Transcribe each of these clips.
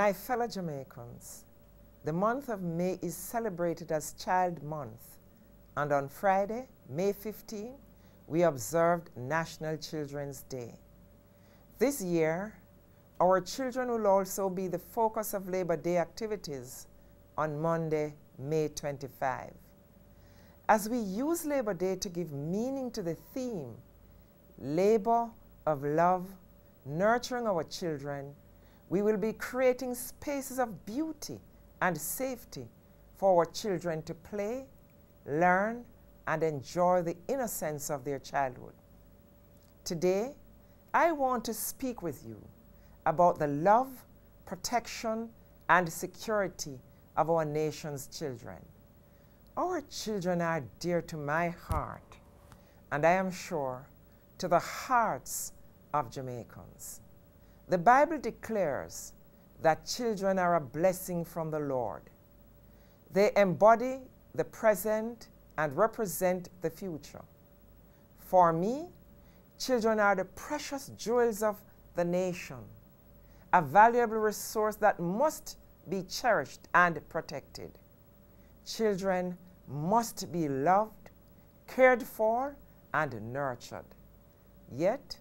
My fellow Jamaicans, the month of May is celebrated as Child Month, and on Friday, May 15, we observed National Children's Day. This year, our children will also be the focus of Labor Day activities on Monday, May 25. As we use Labor Day to give meaning to the theme, labor of love, nurturing our children, we will be creating spaces of beauty and safety for our children to play, learn, and enjoy the innocence of their childhood. Today, I want to speak with you about the love, protection, and security of our nation's children. Our children are dear to my heart, and I am sure to the hearts of Jamaicans. The Bible declares that children are a blessing from the Lord. They embody the present and represent the future. For me, children are the precious jewels of the nation, a valuable resource that must be cherished and protected. Children must be loved, cared for, and nurtured. Yet,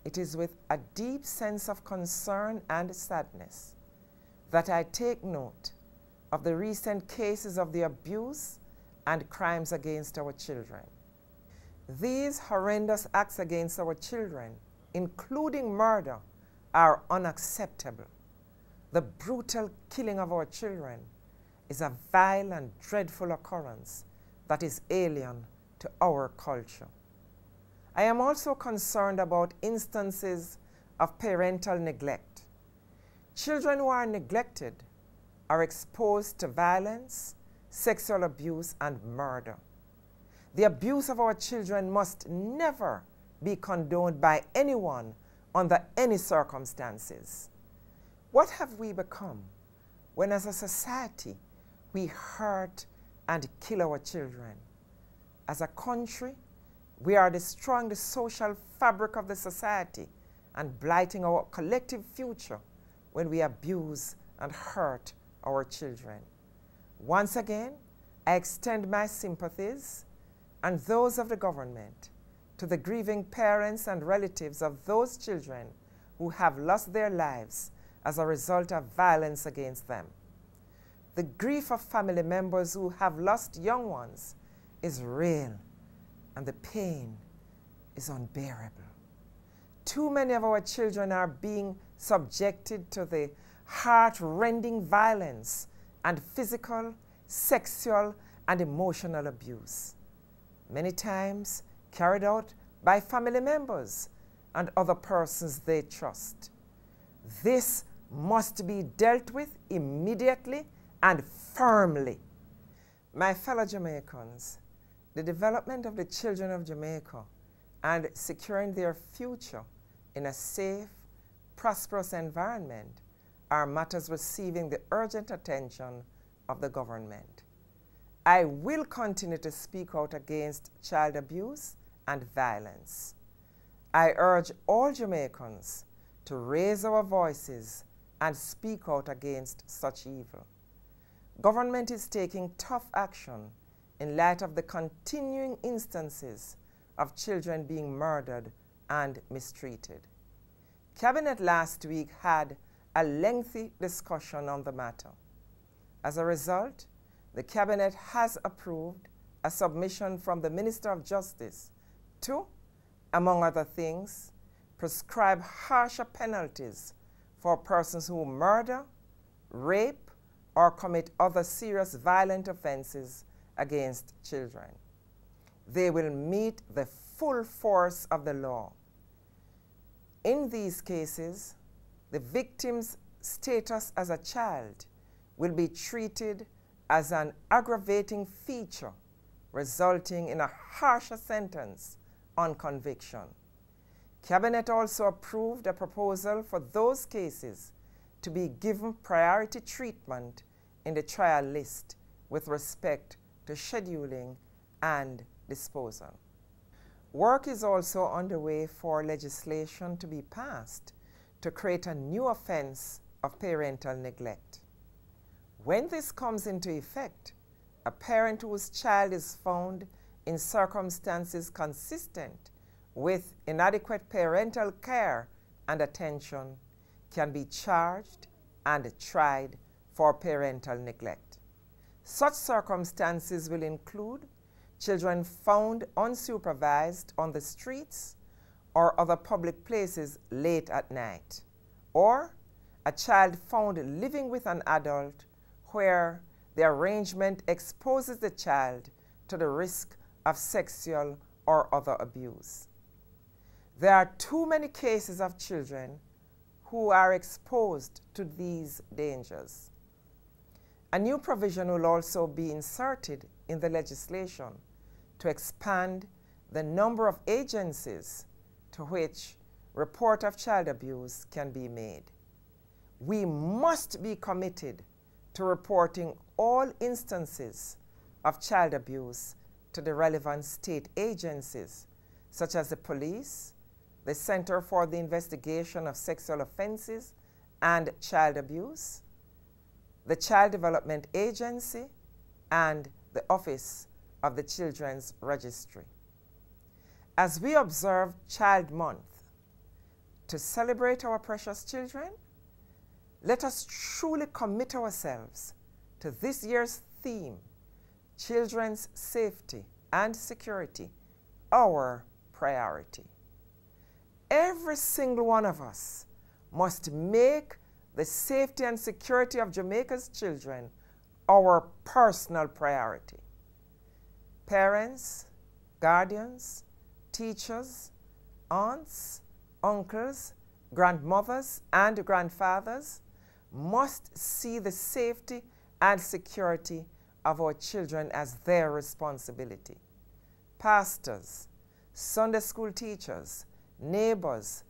it is with a deep sense of concern and sadness that I take note of the recent cases of the abuse and crimes against our children. These horrendous acts against our children, including murder, are unacceptable. The brutal killing of our children is a vile and dreadful occurrence that is alien to our culture. I am also concerned about instances of parental neglect. Children who are neglected are exposed to violence, sexual abuse, and murder. The abuse of our children must never be condoned by anyone under any circumstances. What have we become when as a society we hurt and kill our children? As a country, we are destroying the social fabric of the society and blighting our collective future when we abuse and hurt our children. Once again, I extend my sympathies and those of the government to the grieving parents and relatives of those children who have lost their lives as a result of violence against them. The grief of family members who have lost young ones is real, and the pain is unbearable. Too many of our children are being subjected to the heart-rending violence and physical, sexual, and emotional abuse, many times carried out by family members and other persons they trust. This must be dealt with immediately and firmly. My fellow Jamaicans, the development of the children of Jamaica and securing their future in a safe, prosperous environment are matters receiving the urgent attention of the government. I will continue to speak out against child abuse and violence. I urge all Jamaicans to raise our voices and speak out against such evil. Government is taking tough action in light of the continuing instances of children being murdered and mistreated. Cabinet last week had a lengthy discussion on the matter. As a result, the Cabinet has approved a submission from the Minister of Justice to, among other things, prescribe harsher penalties for persons who murder, rape, or commit other serious violent offenses against children. They will meet the full force of the law. In these cases, the victim's status as a child will be treated as an aggravating feature, resulting in a harsher sentence on conviction. Cabinet also approved a proposal for those cases to be given priority treatment in the trial list with respect to scheduling and disposal. Work is also underway for legislation to be passed to create a new offense of parental neglect. When this comes into effect, a parent whose child is found in circumstances consistent with inadequate parental care and attention can be charged and tried for parental neglect. Such circumstances will include children found unsupervised on the streets or other public places late at night, or a child found living with an adult where the arrangement exposes the child to the risk of sexual or other abuse. There are too many cases of children who are exposed to these dangers. A new provision will also be inserted in the legislation to expand the number of agencies to which report of child abuse can be made. We must be committed to reporting all instances of child abuse to the relevant state agencies, such as the police, the Center for the Investigation of Sexual Offenses and Child Abuse, the Child Development Agency, and the Office of the Children's Registry. As we observe Child Month to celebrate our precious children, let us truly commit ourselves to this year's theme, children's safety and security, our priority. Every single one of us must make the safety and security of Jamaica's children our personal priority. Parents, guardians, teachers, aunts, uncles, grandmothers, and grandfathers must see the safety and security of our children as their responsibility. Pastors, Sunday school teachers, neighbors,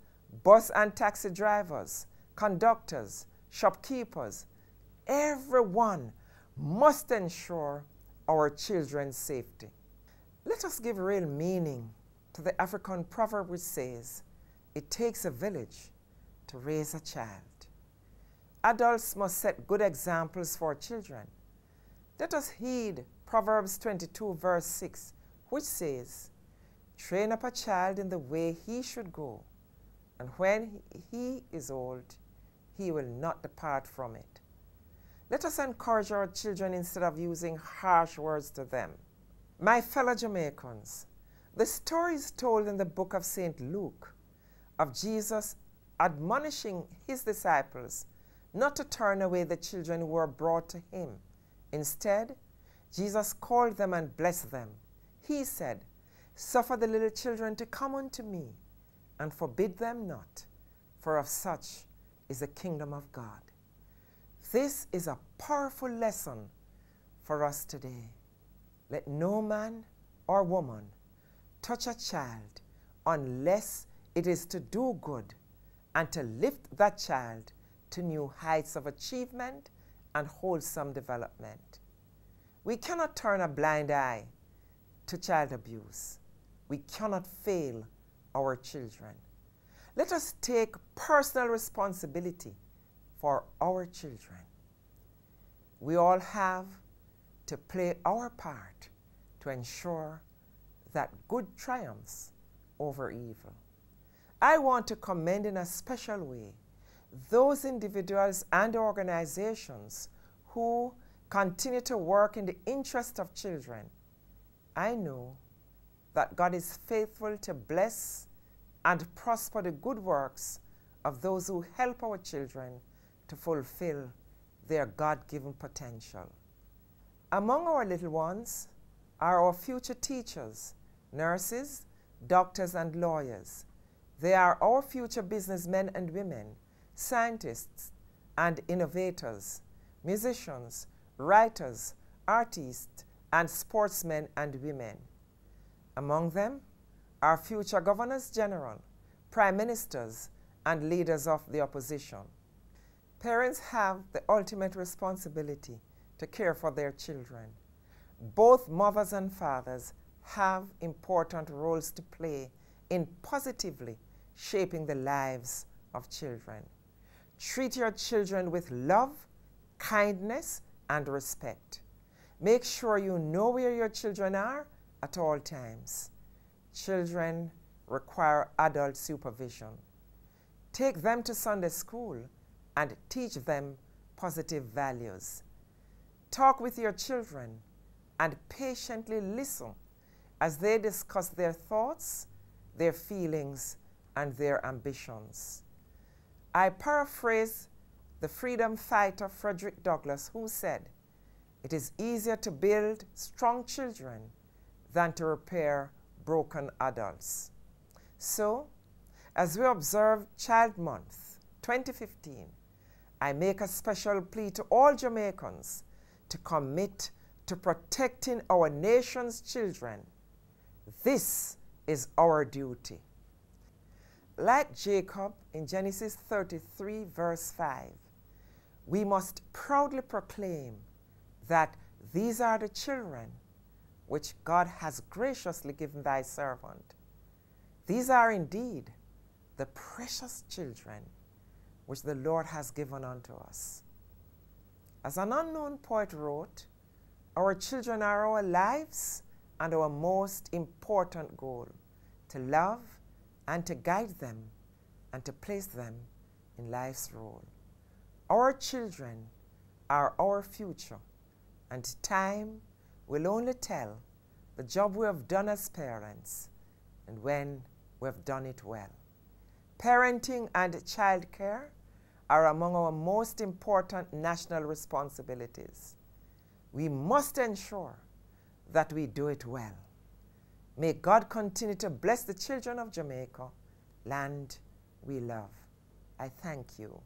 bus and taxi drivers, conductors, shopkeepers, everyone must ensure our children's safety. Let us give real meaning to the African proverb which says, "It takes a village to raise a child." Adults must set good examples for children. Let us heed Proverbs 22 verse 6, which says, "Train up a child in the way he should go, and when he is old, he will not depart from it." Let us encourage our children instead of using harsh words to them. My fellow Jamaicans, the story is told in the book of St. Luke of Jesus admonishing his disciples not to turn away the children who were brought to him. Instead, Jesus called them and blessed them. He said, "Suffer the little children to come unto me, and forbid them not, for of such is the kingdom of God." This is a powerful lesson for us today. Let no man or woman touch a child unless it is to do good and to lift that child to new heights of achievement and wholesome development. We cannot turn a blind eye to child abuse. We cannot fail our children. Let us take personal responsibility for our children. We all have to play our part to ensure that good triumphs over evil. I want to commend in a special way those individuals and organizations who continue to work in the interest of children. I know that God is faithful to bless and prosper the good works of those who help our children to fulfill their God-given potential. Among our little ones are our future teachers, nurses, doctors, and lawyers. They are our future businessmen and women, scientists and innovators, musicians, writers, artists, and sportsmen and women. Among them are future governors general, prime ministers, and leaders of the opposition. Parents have the ultimate responsibility to care for their children. Both mothers and fathers have important roles to play in positively shaping the lives of children. Treat your children with love, kindness, and respect. Make sure you know where your children are at all times. Children require adult supervision. Take them to Sunday school and teach them positive values. Talk with your children and patiently listen as they discuss their thoughts, their feelings, and their ambitions. I paraphrase the freedom fighter Frederick Douglass, who said, "It is easier to build strong children than to repair broken adults." So, as we observe Child Month 2015, I make a special plea to all Jamaicans to commit to protecting our nation's children. This is our duty. Like Jacob in Genesis 33, verse 5, we must proudly proclaim that these are the children which God has graciously given thy servant. These are indeed the precious children which the Lord has given unto us. As an unknown poet wrote, our children are our lives and our most important goal, to love and to guide them and to place them in life's role. Our children are our future, and time will only tell the job we have done as parents and when we have done it well. Parenting and child care are among our most important national responsibilities. We must ensure that we do it well. May God continue to bless the children of Jamaica, land we love. I thank you.